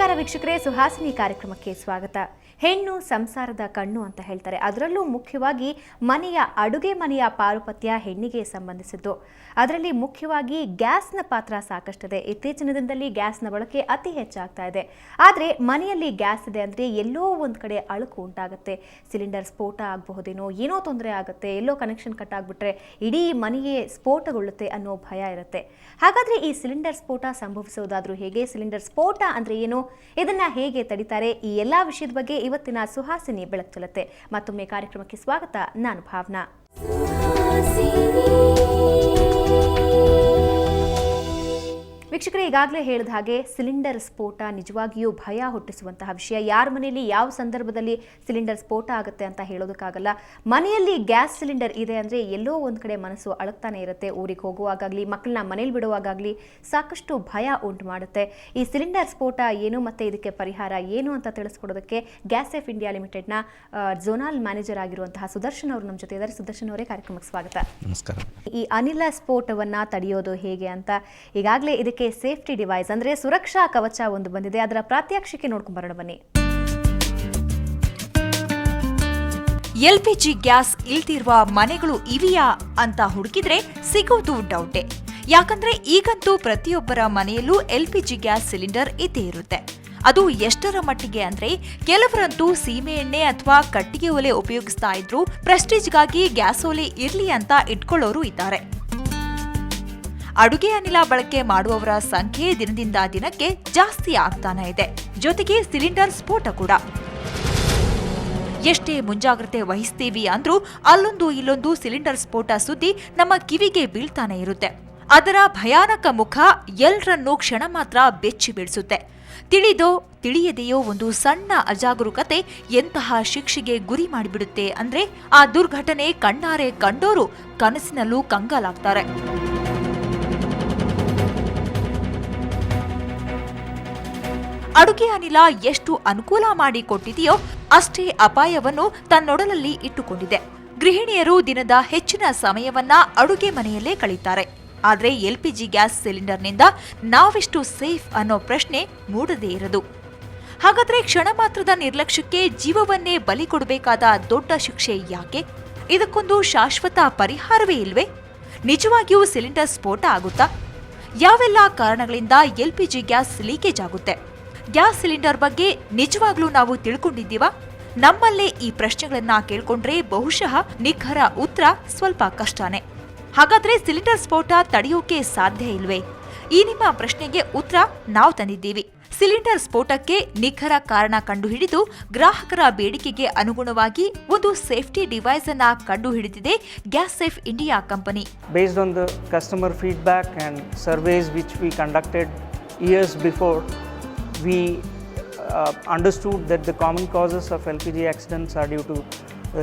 ನಮಸ್ಕಾರ ವೀಕ್ಷಕರೇ, ಸುಹಾಸಿನಿ ಕಾರ್ಯಕ್ರಮಕ್ಕೆ ಸ್ವಾಗತ. ಹೆಣ್ಣು ಸಂಸಾರದ ಕಣ್ಣು ಅಂತ ಹೇಳ್ತಾರೆ. ಅದರಲ್ಲೂ ಮುಖ್ಯವಾಗಿ ಅಡುಗೆ ಮನೆಯ ಪಾರುಪತ್ಯ ಹೆಣ್ಣಿಗೆ ಸಂಬಂಧಿಸಿದ್ದು. ಅದರಲ್ಲಿ ಮುಖ್ಯವಾಗಿ ಗ್ಯಾಸ್ನ ಪಾತ್ರ ಸಾಕಷ್ಟಿದೆ. ಇತ್ತೀಚಿನ ದಿನದಲ್ಲಿ ಗ್ಯಾಸ್ನ ಬಳಕೆ ಅತಿ ಹೆಚ್ಚಾಗ್ತಾ ಇದೆ. ಆದರೆ ಮನೆಯಲ್ಲಿ ಗ್ಯಾಸ್ ಇದೆ ಅಂದರೆ ಎಲ್ಲೋ ಒಂದು ಕಡೆ ಅಳುಕು ಉಂಟಾಗುತ್ತೆ. ಸಿಲಿಂಡರ್ ಸ್ಫೋಟ ಆಗಬಹುದೇನೋ, ಏನೋ ತೊಂದರೆ ಆಗುತ್ತೆ, ಎಲ್ಲೋ ಕನೆಕ್ಷನ್ ಕಟ್ ಆಗಿಬಿಟ್ರೆ ಇಡೀ ಮನೆಯೇ ಸ್ಫೋಟಗೊಳ್ಳುತ್ತೆ ಅನ್ನೋ ಭಯ ಇರುತ್ತೆ. ಹಾಗಾದರೆ ಈ ಸಿಲಿಂಡರ್ ಸ್ಫೋಟ ಸಂಭವಿಸುವುದಾದ್ರೂ ಹೇಗೆ? ಸಿಲಿಂಡರ್ ಸ್ಫೋಟ ಅಂದರೆ ಏನು? ಇದನ್ನ ಹೇಗೆ ತಡಿತಾರೆ? ಈ ಎಲ್ಲ ವಿಷಯದ ಬಗ್ಗೆ ಇವತ್ತಿನ ಸುಹಾಸಿನಿ ಬೆಳಕು ಚೆಲ್ಲುತ್ತೆ. ಮತ್ತೊಮ್ಮೆ ಕಾರ್ಯಕ್ರಮಕ್ಕೆ ಸ್ವಾಗತ. ನಾನು ಭಾವನಾ. ವೀಕ್ಷಕರೇ, ಈಗಾಗಲೇ ಹೇಳಿದ ಹಾಗೆ ಸಿಲಿಂಡರ್ ಸ್ಫೋಟ ನಿಜವಾಗಿಯೂ ಭಯ ಹುಟ್ಟಿಸುವಂತಹ ವಿಷಯ. ಯಾರ ಮನೆಯಲ್ಲಿ ಯಾವ ಸಂದರ್ಭದಲ್ಲಿ ಸಿಲಿಂಡರ್ ಸ್ಫೋಟ ಆಗುತ್ತೆ ಅಂತ ಹೇಳೋದಕ್ಕಾಗಲ್ಲ. ಮನೆಯಲ್ಲಿ ಗ್ಯಾಸ್ ಸಿಲಿಂಡರ್ ಇದೆ ಅಂದರೆ ಎಲ್ಲೋ ಒಂದು ಕಡೆ ಮನಸ್ಸು ಅಳಗ್ತಾನೆ ಇರುತ್ತೆ. ಊರಿಗೆ ಹೋಗುವಾಗಲಿ, ಮಕ್ಕಳನ್ನ ಮನೇಲಿ ಬಿಡುವಾಗಲಿ ಸಾಕಷ್ಟು ಭಯ ಉಂಟು ಮಾಡುತ್ತೆ. ಈ ಸಿಲಿಂಡರ್ ಸ್ಫೋಟ ಏನು ಮತ್ತು ಇದಕ್ಕೆ ಪರಿಹಾರ ಏನು ಅಂತ ತಿಳಿಸ್ಕೊಡೋದಕ್ಕೆ ಗ್ಯಾಸ್ ಸೇಫ್ ಇಂಡಿಯಾ ಲಿಮಿಟೆಡ್ನ ಝೋನಲ್ ಮ್ಯಾನೇಜರ್ ಆಗಿರುವಂತಹ ಸುದರ್ಶನ್ ಅವರು ನಮ್ಮ ಜೊತೆ ಇದ್ದಾರೆ. ಸುದರ್ಶನ್ ಅವರೇ, ಕಾರ್ಯಕ್ರಮಕ್ಕೆ ಸ್ವಾಗತ. ನಮಸ್ಕಾರ. ಈ ಅನಿಲ ಸ್ಫೋಟವನ್ನು ತಡೆಯೋದು ಹೇಗೆ ಅಂತ ಈಗಾಗಲೇ ಇದಕ್ಕೆ ಸೇಫ್ಟಿ ಡಿವೈಸ್ ಅಂದ್ರೆ ಸುರಕ್ಷಾ ಕವಚ ಒಂದು ಬಂದಿದೆ. ಅದರ ಪ್ರಾತ್ಯಕ್ಷಿಕೆ ನೋಡ್ಕೊಂಡು ಬರೋಣ ಬನ್ನಿ. ಎಲ್ಪಿಜಿ ಗ್ಯಾಸ್ ಇಲ್ದಿರುವ ಮನೆಗಳು ಇವೆಯಾ ಅಂತ ಹುಡುಕಿದ್ರೆ ಸಿಗೋದು ಡೌಟೆ. ಯಾಕಂದ್ರೆ ಈಗಂತೂ ಪ್ರತಿಯೊಬ್ಬರ ಮನೆಯಲ್ಲೂ ಎಲ್ಪಿಜಿ ಗ್ಯಾಸ್ ಸಿಲಿಂಡರ್ ಇದ್ದೇ ಇರುತ್ತೆ. ಅದು ಎಷ್ಟರ ಮಟ್ಟಿಗೆ ಅಂದ್ರೆ ಕೆಲವರಂತೂ ಸೀಮೆ ಎಣ್ಣೆ ಅಥವಾ ಕಟ್ಟಿಗೆ ಒಲೆ ಉಪಯೋಗಿಸ್ತಾ ಇದ್ರು. ಪ್ರೆಸ್ಟೀಜ್ಗಾಗಿ ಗ್ಯಾಸ್ ಒಲೆ ಇರ್ಲಿ ಅಂತ ಇಟ್ಕೊಳ್ಳೋರು ಇದ್ದಾರೆ. ಅಡುಗೆ ಅನಿಲ ಬಳಕೆ ಮಾಡುವವರ ಸಂಖ್ಯೆ ದಿನದಿಂದ ದಿನಕ್ಕೆ ಜಾಸ್ತಿ ಆಗ್ತಾನೆ ಇದೆ. ಜೊತೆಗೆ ಸಿಲಿಂಡರ್ ಸ್ಫೋಟ ಕೂಡ. ಎಷ್ಟೇ ಮುಂಜಾಗ್ರತೆ ವಹಿಸ್ತೀವಿ ಅಂದ್ರೂ ಅಲ್ಲೊಂದು ಇಲ್ಲೊಂದು ಸಿಲಿಂಡರ್ ಸ್ಫೋಟ ಸುದ್ದಿ ನಮ್ಮ ಕಿವಿಗೆ ಬೀಳ್ತಾನೆ ಇರುತ್ತೆ. ಅದರ ಭಯಾನಕ ಮುಖ ಎಲ್ಲರನ್ನೂ ಕ್ಷಣ ಮಾತ್ರ ಬೆಚ್ಚಿ ಬೀಳಿಸುತ್ತೆ. ತಿಳಿದೋ ತಿಳಿಯದೆಯೋ ಒಂದು ಸಣ್ಣ ಅಜಾಗರೂಕತೆ ಎಂತಹ ಶಿಕ್ಷೆಗೆ ಗುರಿ ಮಾಡಿಬಿಡುತ್ತೆ ಅಂದ್ರೆ ಆ ದುರ್ಘಟನೆ ಕಣ್ಣಾರೆ ಕಂಡೋರು ಕನಸಿನಲ್ಲೂ ಕಂಗಾಲಾಗ್ತಾರೆ. ಅಡುಗೆ ಅನಿಲ ಎಷ್ಟು ಅನುಕೂಲ ಮಾಡಿಕೊಟ್ಟಿದೆಯೋ ಅಷ್ಟೇ ಅಪಾಯವನ್ನು ತನ್ನೊಡಲಲ್ಲಿ ಇಟ್ಟುಕೊಂಡಿದೆ. ಗೃಹಿಣಿಯರು ದಿನದ ಹೆಚ್ಚಿನ ಸಮಯವನ್ನ ಅಡುಗೆ ಮನೆಯಲ್ಲೇ ಕಳೀತಾರೆ. ಆದರೆ ಎಲ್ಪಿಜಿ ಗ್ಯಾಸ್ ಸಿಲಿಂಡರ್ನಿಂದ ನಾವೆಷ್ಟು ಸೇಫ್ ಅನ್ನೋ ಪ್ರಶ್ನೆ ಮೂಡದೇ ಇರದು. ಹಾಗಾದ್ರೆ ಕ್ಷಣ ಮಾತ್ರದ ನಿರ್ಲಕ್ಷ್ಯಕ್ಕೆ ಜೀವವನ್ನೇ ಬಲಿ ಕೊಡಬೇಕಾದ ದೊಡ್ಡ ಶಿಕ್ಷೆ ಯಾಕೆ? ಇದಕ್ಕೊಂದು ಶಾಶ್ವತ ಪರಿಹಾರವೇ ಇಲ್ವೇ? ನಿಜವಾಗಿಯೂ ಸಿಲಿಂಡರ್ ಸ್ಫೋಟ ಆಗುತ್ತಾ? ಯಾವೆಲ್ಲ ಕಾರಣಗಳಿಂದ ಎಲ್ಪಿಜಿ ಗ್ಯಾಸ್ ಲೀಕೇಜ್ ಆಗುತ್ತೆ? ಗ್ಯಾಸ್ ಸಿಲಿಂಡರ್ ಬಗ್ಗೆ ನಿಜವಾಗ್ಲೂ ನಾವು ತಿಳ್ಕೊಂಡಿದ್ದೀವಾ? ನಮ್ಮಲ್ಲೇ ಈ ಪ್ರಶ್ನೆಗಳನ್ನ ಕೇಳ್ಕೊಂಡ್ರೆ ಬಹುಶಃ ನಿಖರ ಉತ್ತರ ಸ್ವಲ್ಪ ಕಷ್ಟನೇ. ಹಾಗಾದ್ರೆ ಸಿಲಿಂಡರ್ ಸ್ಫೋಟ ತಡೆಯೋಕೆ ಸಾಧ್ಯ ಇಲ್ವೇ? ಈ ನಿಮ್ಮ ಪ್ರಶ್ನೆಗೆ ಉತ್ತರ ನಾವು ತಂದಿದ್ದೀವಿ. ಸಿಲಿಂಡರ್ ಸ್ಫೋಟಕ್ಕೆ ನಿಖರ ಕಾರಣ ಕಂಡುಹಿಡಿದು ಗ್ರಾಹಕರ ಬೇಡಿಕೆಗೆ ಅನುಗುಣವಾಗಿ ಒಂದು ಸೇಫ್ಟಿ ಡಿವೈಸ್ ಅನ್ನ ಕಂಡುಹಿಡಿದಿದೆ gas safe India company. Based on the customer feedback and surveys which we conducted years before, we understood that the common causes of LPG accidents are due to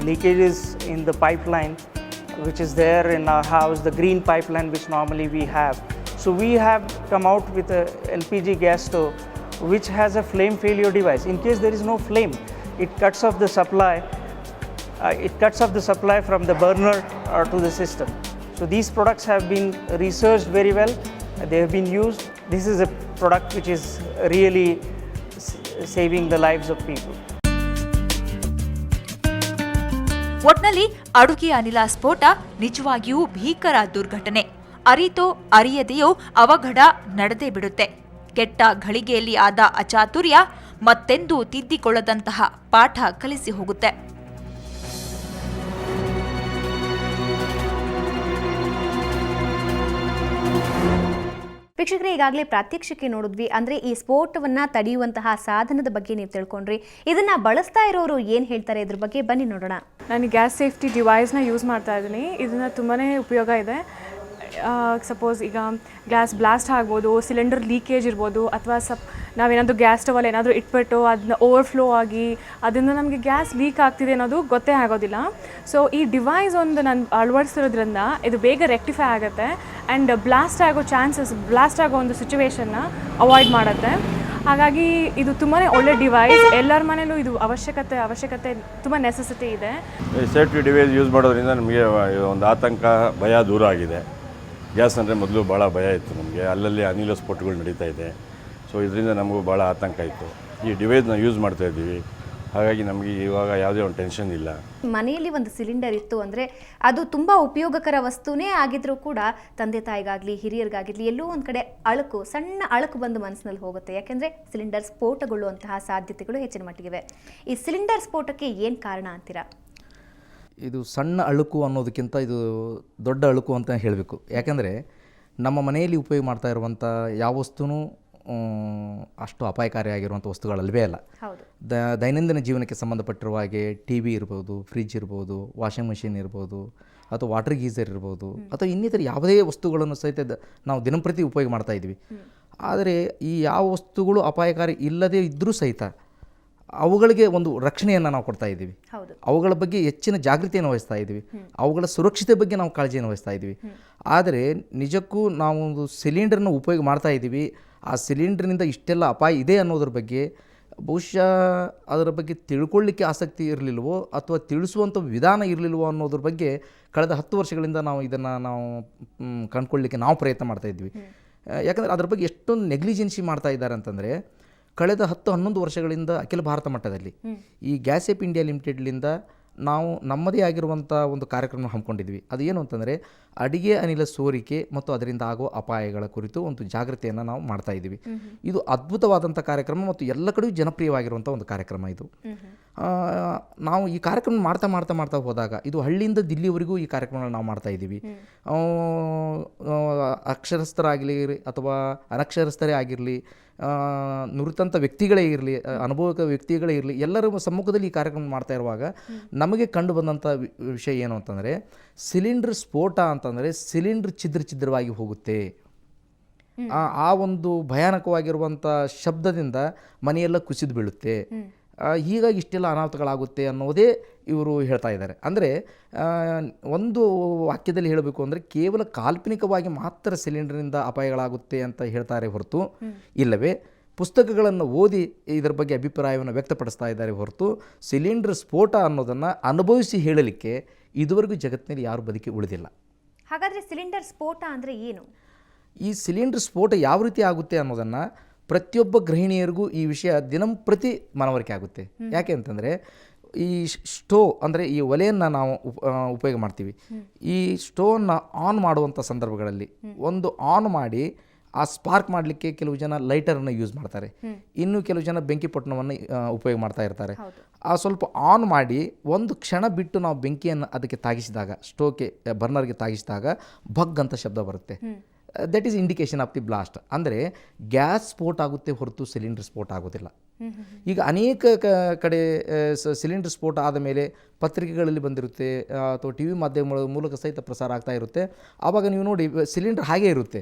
leakages in the pipeline which is there in our house, the green pipeline which normally we have. So we have come out with a LPG gas stove which has a flame failure device. In case there is no flame, it cuts off the supply. From the burner to the system. So these products have been researched very well. They have been used. This is a product which is really saving the lives of people. ಒಟ್ನಲ್ಲಿ ಅಡುಗೆ ಅನಿಲ ಸ್ಫೋಟ ನಿಜವಾಗಿಯೂ ಭೀಕರ ದುರ್ಘಟನೆ. ಅರಿತೋ ಅರಿಯದೆಯೋ ಅವಘಡ ನಡೆದೇ ಬಿಡುತ್ತೆ. ಕೆಟ್ಟ ಘಳಿಗೆಯಲ್ಲಿ ಆದ ಅಚಾತುರ್ಯ ಮತ್ತೆಂದೂ ತಿದ್ದಿಕೊಳ್ಳದಂತಹ ಪಾಠ ಕಲಿಸಿ ಹೋಗುತ್ತೆ. ವೀಕ್ಷಕರೇ, ಈಗಾಗಲೇ ಪ್ರಾತ್ಯಕ್ಷಿಕೆ ನೋಡಿದ್ವಿ. ಅಂದರೆ ಈ ಸ್ಫೋಟವನ್ನು ತಡೆಯುವಂತಹ ಸಾಧನದ ಬಗ್ಗೆ ನೀವು ತಿಳ್ಕೊಂಡ್ರಿ. ಇದನ್ನ ಬಳಸ್ತಾ ಇರೋರು ಏನು ಹೇಳ್ತಾರೆ ಇದ್ರ ಬಗ್ಗೆ ಬನ್ನಿ ನೋಡೋಣ. ನಾನು ಗ್ಯಾಸ್ ಸೇಫ್ಟಿ ಡಿವೈಸ್ನ ಯೂಸ್ ಮಾಡ್ತಾ ಇದ್ದೀನಿ. ಇದನ್ನ ತುಂಬಾ ಉಪಯೋಗ ಇದೆ. ಸಪೋಸ್ ಈಗ ಗ್ಯಾಸ್ ಬ್ಲಾಸ್ಟ್ ಆಗ್ಬೋದು, ಸಿಲಿಂಡರ್ ಲೀಕೇಜ್ ಇರ್ಬೋದು, ಅಥವಾ ನಾವೇನಾದರೂ ಗ್ಯಾಸ್ ಸ್ಟವಲ್ಲಿ ಏನಾದರೂ ಇಟ್ಬಿಟ್ಟು ಅದನ್ನ ಓವರ್ಫ್ಲೋ ಆಗಿ ಅದರಿಂದ ನಮಗೆ ಗ್ಯಾಸ್ ಲೀಕ್ ಆಗ್ತಿದೆ ಅನ್ನೋದು ಗೊತ್ತೇ ಆಗೋದಿಲ್ಲ. ಸೊ ಈ ಡಿವೈಸ್ ಒಂದು ನಾನು ಅಳವಡಿಸಿರೋದ್ರಿಂದ ಇದು ಬೇಗ ರೆಕ್ಟಿಫೈ ಆಗುತ್ತೆ ಆ್ಯಂಡ್ ಬ್ಲಾಸ್ಟ್ ಆಗೋ ಒಂದು ಸಿಚುವೇಶನ್ನ ಅವಾಯ್ಡ್ ಮಾಡುತ್ತೆ. ಹಾಗಾಗಿ ಇದು ತುಂಬಾ ಒಳ್ಳೆ ಡಿವೈಸ್. ಎಲ್ಲರ ಮನೇಲೂ ಇದು ಅವಶ್ಯಕತೆ ತುಂಬ ನೆಸೆಸಿಟಿ ಇದೆ. ಸೇಫ್ಟಿ ಡಿವೈಸ್ ಯೂಸ್ ಮಾಡೋದ್ರಿಂದ ನಮಗೆ ಒಂದು ಆತಂಕ, ಭಯ ದೂರ ಆಗಿದೆ. ಗ್ಯಾಸ್ ಅಂದರೆ ಮೊದಲು ಭಾಳ ಭಯ ಇತ್ತು ನಮಗೆ. ಅಲ್ಲಲ್ಲಿ ಅನಿಲ ಸ್ಫೋಟಗಳು ನಡೀತಾ ಇದೆ. ಸೊ ಸೊ ಇದರಿಂದ ನಮಗೂ ಭಾಳ ಆತಂಕ ಇತ್ತು. ಈ ಡಿವೈಸ್ನ ಯೂಸ್ ಮಾಡ್ತಾ ಇದ್ದೀವಿ, ಹಾಗಾಗಿ ನಮಗೆ ಇವಾಗ ಯಾವುದೇ ಒಂದು ಟೆನ್ಷನ್ ಇಲ್ಲ. ಮನೆಯಲ್ಲಿ ಒಂದು ಸಿಲಿಂಡರ್ ಇತ್ತು ಅಂದರೆ ಅದು ತುಂಬ ಉಪಯೋಗಕರ ವಸ್ತುನೇ ಆಗಿದ್ರೂ ಕೂಡ ತಂದೆ ತಾಯಿಗಾಗಲಿ ಹಿರಿಯರಿಗಾಗಿರಲಿ ಎಲ್ಲೋ ಒಂದು ಕಡೆ ಸಣ್ಣ ಅಳುಕು ಬಂದು ಮನಸ್ಸಿನಲ್ಲಿ ಹೋಗುತ್ತೆ. ಯಾಕೆಂದರೆ ಸಿಲಿಂಡರ್ ಸ್ಫೋಟಗೊಳ್ಳುವಂತಹ ಸಾಧ್ಯತೆಗಳು ಹೆಚ್ಚಿನ ಮಟ್ಟಿಗಿವೆ. ಈ ಸಿಲಿಂಡರ್ ಸ್ಫೋಟಕ್ಕೆ ಏನು ಕಾರಣ ಅಂತೀರಾ? ಇದು ಸಣ್ಣ ಅಳುಕು ಅನ್ನೋದಕ್ಕಿಂತ ಇದು ದೊಡ್ಡ ಅಳುಕು ಅಂತ ಹೇಳಬೇಕು. ಯಾಕೆಂದರೆ ನಮ್ಮ ಮನೆಯಲ್ಲಿ ಉಪಯೋಗ ಮಾಡ್ತಾ ಇರುವಂಥ ಯಾವ ವಸ್ತುನೂ ಅಷ್ಟು ಅಪಾಯಕಾರಿಯಾಗಿರುವಂಥ ವಸ್ತುಗಳಲ್ವೇ ಅಲ್ಲ. ದೈನಂದಿನ ಜೀವನಕ್ಕೆ ಸಂಬಂಧಪಟ್ಟಿರುವ ಹಾಗೆ ಟಿ ವಿ ಇರ್ಬೋದು, ಫ್ರಿಜ್ ಇರ್ಬೋದು, ವಾಷಿಂಗ್ ಮಿಷಿನ್ ಇರ್ಬೋದು, ಅಥವಾ ವಾಟರ್ ಗೀಸರ್ ಇರ್ಬೋದು, ಅಥವಾ ಇನ್ನಿತರ ಯಾವುದೇ ವಸ್ತುಗಳನ್ನು ಸಹಿತ ನಾವು ದಿನಂಪ್ರತಿ ಉಪಯೋಗ ಮಾಡ್ತಾ ಇದ್ವಿ. ಆದರೆ ಈ ಯಾವ ವಸ್ತುಗಳು ಅಪಾಯಕಾರಿ ಇಲ್ಲದೇ ಇದ್ದರೂ ಸಹಿತ ಅವುಗಳಿಗೆ ಒಂದು ರಕ್ಷಣೆಯನ್ನು ನಾವು ಕೊಡ್ತಾ ಇದ್ದೀವಿ. ಅವುಗಳ ಬಗ್ಗೆ ಹೆಚ್ಚಿನ ಜಾಗೃತಿಯನ್ನು ವಹಿಸ್ತಾ ಇದ್ದೀವಿ. ಅವುಗಳ ಸುರಕ್ಷತೆ ಬಗ್ಗೆ ನಾವು ಕಾಳಜಿಯನ್ನು ವಹಿಸ್ತಾ ಇದ್ದೀವಿ. ಆದರೆ ನಿಜಕ್ಕೂ ನಾವು ಒಂದು ಸಿಲಿಂಡರ್ನ ಉಪಯೋಗ ಮಾಡ್ತಾ ಇದ್ದೀವಿ, ಆ ಸಿಲಿಂಡ್ರಿನಿಂದ ಇಷ್ಟೆಲ್ಲ ಅಪಾಯ ಇದೆ ಅನ್ನೋದ್ರ ಬಗ್ಗೆ ಬಹುಶಃ ಅದರ ಬಗ್ಗೆ ತಿಳ್ಕೊಳ್ಳಿಕ್ಕೆ ಆಸಕ್ತಿ ಇರಲಿಲ್ವೋ ಅಥವಾ ತಿಳಿಸುವಂಥ ವಿಧಾನ ಇರಲಿಲ್ವೋ ಅನ್ನೋದ್ರ ಬಗ್ಗೆ ಕಳೆದ 10 ವರ್ಷಗಳಿಂದ ನಾವು ಇದನ್ನು ಕಂಡುಕೊಳ್ಳಿಕ್ಕೆ ನಾವು ಪ್ರಯತ್ನ ಮಾಡ್ತಾ ಇದ್ವಿ. ಯಾಕಂದರೆ ಅದ್ರ ಬಗ್ಗೆ ಎಷ್ಟೊಂದು ನೆಗ್ಲಿಜೆನ್ಸಿ ಮಾಡ್ತಾ ಇದ್ದಾರೆ ಅಂತಂದರೆ, ಕಳೆದ 10-11 ವರ್ಷಗಳಿಂದ ಅಖಿಲ ಭಾರತ ಮಟ್ಟದಲ್ಲಿ ಈ ಗ್ಯಾಸ್ ಏಪ್ ಇಂಡಿಯಾ ಲಿಮಿಟೆಡ್ಲಿಂದ ನಾವು ನಮ್ಮದೇ ಆಗಿರುವಂಥ ಒಂದು ಕಾರ್ಯಕ್ರಮ ಹಮ್ಮಿಕೊಂಡಿದ್ವಿ. ಅದೇನು ಅಂತಂದರೆ ಅಡಿಗೆ ಅನಿಲ ಸೋರಿಕೆ ಮತ್ತು ಅದರಿಂದ ಆಗುವ ಅಪಾಯಗಳ ಕುರಿತು ಒಂದು ಜಾಗೃತಿಯನ್ನು ನಾವು ಮಾಡ್ತಾ ಇದ್ದೀವಿ. ಇದು ಅದ್ಭುತವಾದಂಥ ಕಾರ್ಯಕ್ರಮ ಮತ್ತು ಎಲ್ಲ ಕಡೆಯೂ ಜನಪ್ರಿಯವಾಗಿರುವಂಥ ಒಂದು ಕಾರ್ಯಕ್ರಮ ಇದು. ನಾವು ಈ ಕಾರ್ಯಕ್ರಮ ಮಾಡ್ತಾ ಹೋದಾಗ ಇದು ಹಳ್ಳಿಯಿಂದ ದಿಲ್ಲಿವರೆಗೂ ಈ ಕಾರ್ಯಕ್ರಮಗಳನ್ನ ನಾವು ಮಾಡ್ತಾ ಇದ್ದೀವಿ. ಅಕ್ಷರಸ್ಥರಾಗಲಿ ಅಥವಾ ಅನಕ್ಷರಸ್ಥರೇ ಆಗಿರಲಿ, ನುರಿತಂಥ ವ್ಯಕ್ತಿಗಳೇ ಇರಲಿ, ಅನುಭವಿಕ ವ್ಯಕ್ತಿಗಳೇ ಇರಲಿ, ಎಲ್ಲರ ಸಮ್ಮುಖದಲ್ಲಿ ಈ ಕಾರ್ಯಕ್ರಮ ಮಾಡ್ತಾ ಇರುವಾಗ ನಮಗೆ ಕಂಡು ಬಂದಂಥ ವಿಷಯ ಏನು ಅಂತಂದರೆ, ಸಿಲಿಂಡರ್ ಸ್ಫೋಟ ಅಂತಂದರೆ ಸಿಲಿಂಡರ್ ಛಿದ್ರವಾಗಿ ಹೋಗುತ್ತೆ. ಆ ಒಂದು ಭಯಾನಕವಾಗಿರುವಂಥ ಶಬ್ದದಿಂದ ಮನೆಯೆಲ್ಲ ಕುಸಿದು ಬೀಳುತ್ತೆ. ಹೀಗಾಗಿ ಇಷ್ಟೆಲ್ಲ ಅನಾಹುತಗಳಾಗುತ್ತೆ ಅನ್ನೋದೇ ಇವರು ಹೇಳ್ತಾ ಇದ್ದಾರೆ. ಅಂದರೆ ಒಂದು ವಾಕ್ಯದಲ್ಲಿ ಹೇಳಬೇಕು ಅಂದರೆ ಕೇವಲ ಕಾಲ್ಪನಿಕವಾಗಿ ಮಾತ್ರ ಸಿಲಿಂಡರ್ನಿಂದ ಅಪಾಯಗಳಾಗುತ್ತೆ ಅಂತ ಹೇಳ್ತಾರೆ ಹೊರತು, ಇಲ್ಲವೇ ಪುಸ್ತಕಗಳನ್ನು ಓದಿ ಇದರ ಬಗ್ಗೆ ಅಭಿಪ್ರಾಯವನ್ನು ವ್ಯಕ್ತಪಡಿಸ್ತಾ ಇದ್ದಾರೆ ಹೊರತು ಸಿಲಿಂಡರ್ ಸ್ಫೋಟ ಅನ್ನೋದನ್ನು ಅನುಭವಿಸಿ ಹೇಳಲಿಕ್ಕೆ ಇದುವರೆಗೂ ಜಗತ್ತಿನಲ್ಲಿ ಯಾರು ಬದುಕಿ ಉಳಿದಿಲ್ಲ. ಹಾಗಾದರೆ ಸಿಲಿಂಡರ್ ಸ್ಫೋಟ ಅಂದರೆ ಏನು? ಈ ಸಿಲಿಂಡರ್ ಸ್ಫೋಟ ಯಾವ ರೀತಿ ಆಗುತ್ತೆ ಅನ್ನೋದನ್ನು ಪ್ರತಿಯೊಬ್ಬ ಗೃಹಿಣಿಯರಿಗೂ ಈ ವಿಷಯ ದಿನಂಪ್ರತಿ ಮನವರಿಕೆ ಆಗುತ್ತೆ. ಯಾಕೆ ಅಂತಂದರೆ, ಈ ಸ್ಟೋವ್ ಅಂದರೆ ಈ ಒಲೆಯನ್ನು ನಾವು ಉಪಯೋಗ ಮಾಡ್ತೀವಿ. ಈ ಸ್ಟೋವನ್ನು ಆನ್ ಮಾಡುವಂಥ ಸಂದರ್ಭಗಳಲ್ಲಿ ಒಂದು ಆನ್ ಮಾಡಿ ಆ ಸ್ಪಾರ್ಕ್ ಮಾಡಲಿಕ್ಕೆ ಕೆಲವು ಜನ ಲೈಟರನ್ನು ಯೂಸ್ ಮಾಡ್ತಾರೆ, ಇನ್ನು ಕೆಲವು ಜನ ಬೆಂಕಿ ಪೊಟ್ಟಣವನ್ನು ಉಪಯೋಗ ಮಾಡ್ತಾ ಇರ್ತಾರೆ. ಆ ಸ್ವಲ್ಪ ಆನ್ ಮಾಡಿ ಒಂದು ಕ್ಷಣ ಬಿಟ್ಟು ನಾವು ಬೆಂಕಿಯನ್ನು ಅದಕ್ಕೆ ತಾಗಿಸಿದಾಗ, ಸ್ಟೋವ್ಗೆ ಬರ್ನರ್ಗೆ ತಾಗಿಸಿದಾಗ ಭಗ್ ಅಂತ ಶಬ್ದ ಬರುತ್ತೆ. That is indication of the blast. ಅಂದರೆ ಗ್ಯಾಸ್ ಸ್ಫೋಟ ಆಗುತ್ತೆ ಹೊರತು ಸಿಲಿಂಡರ್ ಸ್ಫೋಟ ಆಗೋದಿಲ್ಲ. ಈಗ ಅನೇಕ ಕಡೆ ಸಿಲಿಂಡರ್ ಸ್ಫೋಟ ಆದ ಮೇಲೆ ಪತ್ರಿಕೆಗಳಲ್ಲಿ ಬಂದಿರುತ್ತೆ ಅಥವಾ ಟಿ ವಿ ಮಾಧ್ಯಮಗಳ ಮೂಲಕ ಸಹಿತ ಪ್ರಸಾರ ಆಗ್ತಾ ಇರುತ್ತೆ. ಆವಾಗ ನೀವು ನೋಡಿ ಸಿಲಿಂಡರ್ ಹಾಗೇ ಇರುತ್ತೆ,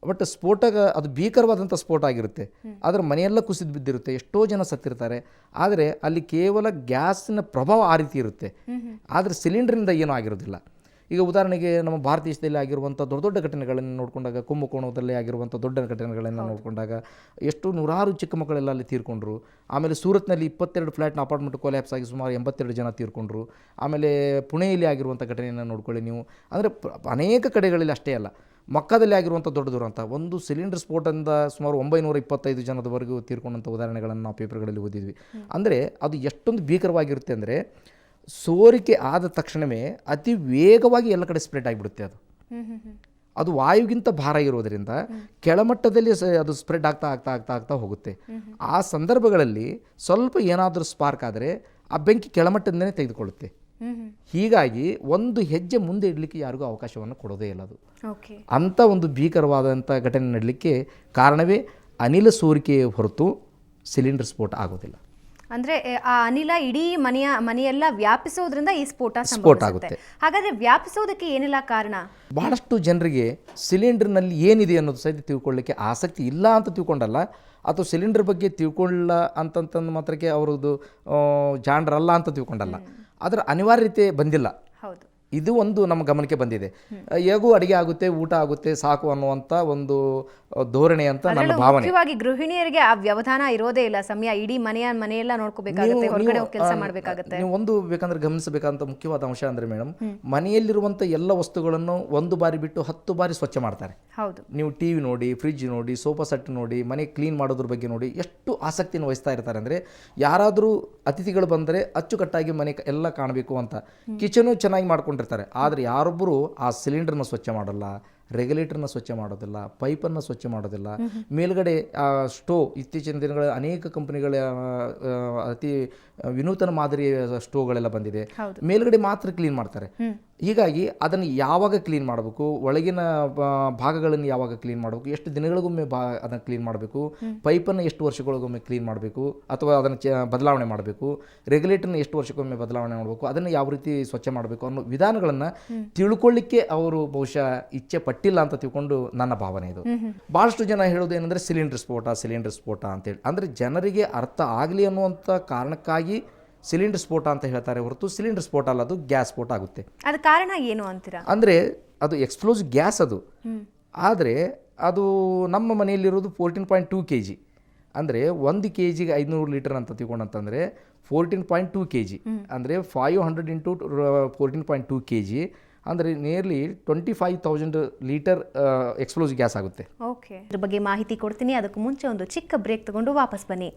ಬಟ್ ಸ್ಫೋಟ ಅದು ಭೀಕರವಾದಂಥ ಸ್ಫೋಟ ಆಗಿರುತ್ತೆ. ಅದರ ಮನೆಯೆಲ್ಲ ಕುಸಿದು ಬಿದ್ದಿರುತ್ತೆ, ಎಷ್ಟೋ ಜನ ಸತ್ತಿರ್ತಾರೆ. ಆದರೆ ಅಲ್ಲಿ ಕೇವಲ ಗ್ಯಾಸಿನ ಪ್ರಭಾವ ಆ ರೀತಿ ಇರುತ್ತೆ, ಆದರೆ ಸಿಲಿಂಡರ್ನಿಂದ ಏನೂ ಆಗಿರೋದಿಲ್ಲ. ಈಗ ಉದಾಹರಣೆಗೆ ನಮ್ಮ ಭಾರತ ದೇಶದಲ್ಲಿ ಆಗಿರುವಂಥ ದೊಡ್ಡ ದೊಡ್ಡ ಘಟನೆಗಳನ್ನು ನೋಡಿಕೊಂಡಾಗ, ಕುಂಭಕೋಣದಲ್ಲಿ ಆಗಿರುವಂಥ ದೊಡ್ಡ ಘಟನೆಗಳನ್ನು ನೋಡಿಕೊಂಡಾಗ ಎಷ್ಟು ನೂರಾರು ಚಿಕ್ಕ ಮಕ್ಕಳೆಲ್ಲ ಅಲ್ಲಿ ತೀರ್ಕೊಂಡ್ರು. ಆಮೇಲೆ ಸೂರತ್ನಲ್ಲಿ 22 ಫ್ಲ್ಯಾಟ್ನ ಅಪಾರ್ಟ್ಮೆಂಟ್ ಕೊಲ್ಯಾಪ್ಸ್ ಆಗಿ ಸುಮಾರು 82 ಜನ ತೀರ್ಕೊಂಡ್ರು. ಆಮೇಲೆ ಪುಣೆಯಲ್ಲಿ ಆಗಿರುವಂಥ ಘಟನೆಯನ್ನು ನೋಡ್ಕೊಳ್ಳಿ ನೀವು. ಅಂದರೆ ಅನೇಕ ಕಡೆಗಳಲ್ಲಿ ಅಷ್ಟೇ ಅಲ್ಲ, ಮಕ್ಕಾದಲ್ಲಿ ಆಗಿರುವಂಥ ದೊಡ್ಡ ದುರಂತ, ಒಂದು ಸಿಲಿಂಡರ್ ಸ್ಫೋಟದಿಂದ ಸುಮಾರು 925 ಜನದವರೆಗೂ ತೀರ್ಕೊಂಡಂಥ ಉದಾಹರಣೆಗಳನ್ನು ನಾವು ಪೇಪರ್ಗಳಲ್ಲಿ ಓದಿದ್ವಿ. ಅಂದರೆ ಅದು ಎಷ್ಟೊಂದು ಭೀಕರವಾಗಿರುತ್ತೆ ಅಂದರೆ, ಸೋರಿಕೆ ಆದ ತಕ್ಷಣವೇ ಅತಿ ವೇಗವಾಗಿ ಎಲ್ಲ ಕಡೆ ಸ್ಪ್ರೆಡ್ ಆಗಿಬಿಡುತ್ತೆ. ಅದು ವಾಯುಗಿಂತ ಭಾರ ಇರೋದರಿಂದ ಕೆಳಮಟ್ಟದಲ್ಲಿ ಅದು ಸ್ಪ್ರೆಡ್ ಆಗ್ತಾ ಹೋಗುತ್ತೆ. ಆ ಸಂದರ್ಭಗಳಲ್ಲಿ ಸ್ವಲ್ಪ ಏನಾದರೂ ಸ್ಪಾರ್ಕ್ ಆದರೆ ಆ ಬೆಂಕಿ ಕೆಳಮಟ್ಟದಿಂದನೇ ತೆಗೆದುಕೊಳ್ಳುತ್ತೆ. ಹೀಗಾಗಿ ಒಂದು ಹೆಜ್ಜೆ ಮುಂದೆ ಇಡಲಿಕ್ಕೆ ಯಾರಿಗೂ ಅವಕಾಶವನ್ನು ಕೊಡೋದೇ ಇಲ್ಲ. ಅದು ಅಂಥ ಒಂದು ಭೀಕರವಾದಂಥ ಘಟನೆ ನಡಲಿಕ್ಕೆ ಕಾರಣವೇ ಅನಿಲ ಸೋರಿಕೆ ಹೊರತು ಸಿಲಿಂಡರ್ ಸ್ಫೋಟ ಆಗೋದಿಲ್ಲ. ಅಂದ್ರೆ ಆ ಅನಿಲ ಇಡೀ ಮನೆಯೆಲ್ಲ ವ್ಯಾಪಿಸೋದ್ರಿಂದ ಈ ಸ್ಫೋಟ ಆಗುತ್ತೆ. ಹಾಗಾದ್ರೆ ವ್ಯಾಪಿಸೋದಕ್ಕೆ ಏನೆಲ್ಲ ಕಾರಣ? ಬಹಳಷ್ಟು ಜನರಿಗೆ ಸಿಲಿಂಡರ್ನಲ್ಲಿ ಏನಿದೆ ಅನ್ನೋದು ಸಹಿತ ತಿಳ್ಕೊಳ್ಳಿಕ್ಕೆ ಆಸಕ್ತಿ ಇಲ್ಲ ಅಂತ ತಿಳ್ಕೊಂಡಲ್ಲ, ಅಥವಾ ಸಿಲಿಂಡರ್ ಬಗ್ಗೆ ತಿಳ್ಕೊಳ್ಳ ಅಂತಂತಂದು ಮಾತ್ರಕ್ಕೆ ಅವರದ್ದು ಜಾಣರಲ್ಲ ಅಂತ ತಿಳ್ಕೊಂಡಲ್ಲ, ಅದರ ಅನಿವಾರ್ಯತೆ ಬಂದಿಲ್ಲ. ಇದು ಒಂದು ನಮ್ಮ ಗಮನಕ್ಕೆ ಬಂದಿದೆ. ಹೇಗೂ ಅಡುಗೆ ಆಗುತ್ತೆ, ಊಟ ಆಗುತ್ತೆ, ಸಾಕು ಅನ್ನುವಂಥ ಒಂದು ಧೋರಣೆ ಅಂತ ನನ್ನ ಭಾವನೆ. ಮುಖ್ಯವಾಗಿ ಗೃಹಿಣಿಯರಿಗೆ ಆ ವ್ಯವಧಾನ ಇರೋದೇ ಇಲ್ಲ. ಸಮಯ ಇಡೀ ಮನೆಯೆಲ್ಲ ನೋಡ್ಕೋಬೇಕಾಗುತ್ತೆ, ಹೊರಗಡೆ ಹೋಗಿ ಕೆಲಸ ಮಾಡಬೇಕಾಗುತ್ತೆ. ನೀವು ಒಂದು ಬೇಕಂದ್ರೆ ಗಮನಿಸಬೇಕಂತ ಮುಖ್ಯವಾದ ಅಂಶ ಅಂದ್ರೆ ಮೇಡಮ್, ಮನೆಯಲ್ಲಿರುವಂಥ ಎಲ್ಲ ವಸ್ತುಗಳನ್ನು ಒಂದು ಬಾರಿ ಬಿಟ್ಟು 10 ಬಾರಿ ಸ್ವಚ್ಛ ಮಾಡ್ತಾರೆ. ಹೌದು. ನೀವು ಟಿವಿ ನೋಡಿ, ಫ್ರಿಡ್ಜ್ ನೋಡಿ, ಸೋಫಾ ಸೆಟ್ ನೋಡಿ, ಮನೆ ಕ್ಲೀನ್ ಮಾಡೋದ್ರ ಬಗ್ಗೆ ನೋಡಿ, ಎಷ್ಟು ಆಸಕ್ತಿಯನ್ನು ವಹಿಸ್ತಾ ಇರ್ತಾರೆ ಅಂದರೆ, ಯಾರಾದರೂ ಅತಿಥಿಗಳು ಬಂದರೆ ಅಚ್ಚುಕಟ್ಟಾಗಿ ಮನೆ ಎಲ್ಲ ಕಾಣಬೇಕು ಅಂತ ಕಿಚನು ಚೆನ್ನಾಗಿ ಮಾಡ್ಕೊಂಡಿರ್ತಾರೆ. ಆದರೆ ಯಾರೊಬ್ಬರು ಆ ಸಿಲಿಂಡರ್ನ ಸ್ವಚ್ಛ ಮಾಡಲ್ಲ, ರೆಗ್ಯುಲೇಟರ್ನ ಸ್ವಚ್ಛ ಮಾಡೋದಿಲ್ಲ, ಪೈಪನ್ನು ಸ್ವಚ್ಛ ಮಾಡೋದಿಲ್ಲ, ಮೇಲ್ಗಡೆ ಸ್ಟೋವ್ ಇತ್ತೀಚಿನ ದಿನಗಳ ಅನೇಕ ಕಂಪನಿಗಳ ಅತಿ ವಿನೂತನ ಮಾದರಿಯ ಸ್ಟೋವ್ಗಳೆಲ್ಲ ಬಂದಿದೆ, ಮೇಲ್ಗಡೆ ಮಾತ್ರ ಕ್ಲೀನ್ ಮಾಡ್ತಾರೆ. ಹೀಗಾಗಿ ಅದನ್ನು ಯಾವಾಗ ಕ್ಲೀನ್ ಮಾಡಬೇಕು, ಒಳಗಿನ ಭಾಗಗಳನ್ನು ಯಾವಾಗ ಕ್ಲೀನ್ ಮಾಡಬೇಕು, ಎಷ್ಟು ದಿನಗಳಿಗೊಮ್ಮೆ ಅದನ್ನು ಕ್ಲೀನ್ ಮಾಡಬೇಕು, ಪೈಪನ್ನು ಎಷ್ಟು ವರ್ಷಗಳಿಗೊಮ್ಮೆ ಕ್ಲೀನ್ ಮಾಡಬೇಕು ಅಥವಾ ಅದನ್ನು ಬದಲಾವಣೆ ಮಾಡಬೇಕು, ರೆಗ್ಯುಲೇಟರ್ನ ಎಷ್ಟು ವರ್ಷಕ್ಕೊಮ್ಮೆ ಬದಲಾವಣೆ ಮಾಡಬೇಕು, ಅದನ್ನು ಯಾವ ರೀತಿ ಸ್ವಚ್ಛ ಮಾಡಬೇಕು ಅನ್ನೋ ವಿಧಾನಗಳನ್ನು ತಿಳ್ಕೊಳ್ಳಿಕ್ಕೆ ಅವರು ಬಹುಶಃ ಇಚ್ಛೆ ಪಟ್ಟಿಲ್ಲ ಅಂತ ತಿಳ್ಕೊಂಡು ನನ್ನ ಭಾವನೆ ಇದು. ಭಾಳಷ್ಟು ಜನ ಹೇಳೋದು ಏನಂದರೆ ಸಿಲಿಂಡರ್ ಸ್ಫೋಟ ಅಂತೇಳಿ. ಅಂದರೆ ಜನರಿಗೆ ಅರ್ಥ ಆಗಲಿ ಅನ್ನುವಂಥ ಕಾರಣಕ್ಕಾಗಿ ಸಿಲಿಂಡರ್ ಸ್ಫೋಟ ಅಂತ ಹೇಳ್ತಾರೆ ಹೊರತು ಸಿಲಿಂಡರ್ ಸ್ಫೋಟ ಅಲ್ಲ, ಅದು ಗ್ಯಾಸ್ ಸ್ಫೋಟ ಆಗುತ್ತೆ. ಅದು ಕಾರಣ ಏನು ಅಂತೀರಾ? ಅಂದರೆ ಅದು ಎಕ್ಸ್ಪ್ಲೋಸಿವ್ ಗ್ಯಾಸ್ ಅದು. ಆದರೆ ಅದು ನಮ್ಮ ಮನೆಯಲ್ಲಿರೋದು 14.2 kg. ಅಂದರೆ 1 kg 500 ಲೀಟರ್ ಅಂತ ತಿಳ್ಕೊಂಡಂತಂದರೆ 14.2 kg ಅಂದರೆ 500 ಇಂಟು 14.2 kg ಅಂದರೆ ನಿಯರ್ಲಿ 25,000 ಲೀಟರ್ ಎಕ್ಸ್ಪ್ಲೋಸಿವ್ ಗ್ಯಾಸ್ ಆಗುತ್ತೆ. ಓಕೆ, ಇದ್ರ ಬಗ್ಗೆ ಮಾಹಿತಿ ಕೊಡ್ತೀನಿ. ಅದಕ್ಕೂ ಮುಂಚೆ ಒಂದು ಚಿಕ್ಕ ಬ್ರೇಕ್ ತಗೊಂಡು ವಾಪಸ್ ಬನ್ನಿ.